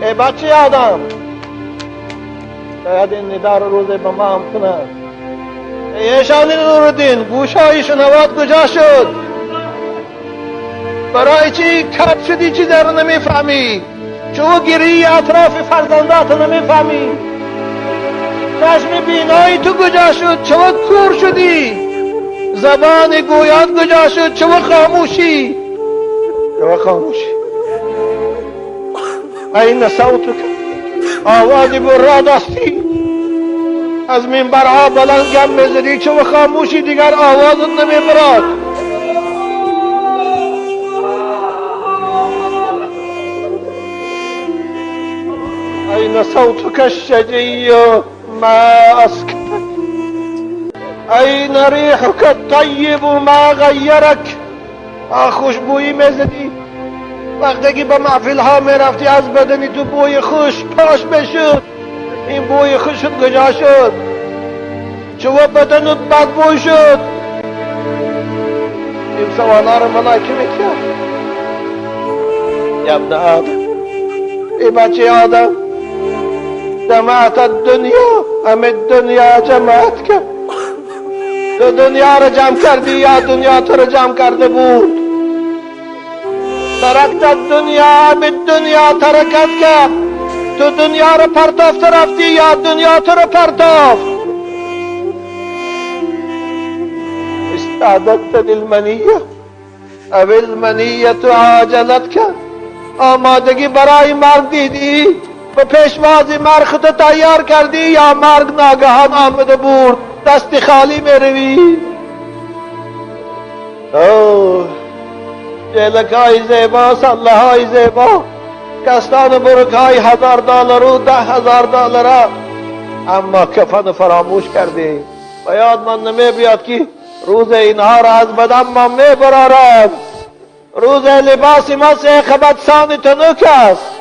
ای بچه آدم، شاید این ندا رو روزه به ما هم کنند. ای ایشان نوردین، گوشهای شنوات کجا شد؟ برای چی کت شدی چی در نمیفهمی؟ چو گیری اطراف فرزندات نمیفهمی؟ چشم بینایی تو کجا شد؟ چو کور شدی؟ زبان گویات کجا شد؟ چو خاموشی؟ چو خاموشی؟ این صوتک، آوازی برا دستی از منبرها بلند گم بزدی، چو خاموشی دیگر آوازت نمیبرد. این صوتک الشجی ما اسکتک، این ریحک الطیب ما غیرک. خوشبویی میزدی وقتی که به محفل ها میرفتی، از بدنی تو بوی خوش پاش بشد. این بوی خوشت کجا شد؟ چو بدنت بدبوی شد؟ این سوالا رو ملائکه میکرد. یا ابن آدم، ای بچه آدم، جمعت الدنیا ام الدنیا جمعت کرد؟ تو دنیا رو جمع کردی یا دنیا تو رو جمع کرده بود؟ ترکت الدنیا بالدنیا ترکت کرد. تو دنیا رو پرتافت رفتی یا دنیا تو رو پرتافت؟ استعددت للمنیه او المنیه عاجلت کرد. آمادگی برای مرگ دیدی؟ به پیشوازی مرگ خود تیار کردی یا مرگ ناگهان آمده بود دست خالی میروی؟ اوه، جلک های زیبا، سله های زیبا، کستان برک های $1000 و $10,000، اما کفن فراموش کردی. و یاد من نمی بیاد که روز اینها را از بدن ما می برارم. روز لباس ما سیخ بدسان تنک است.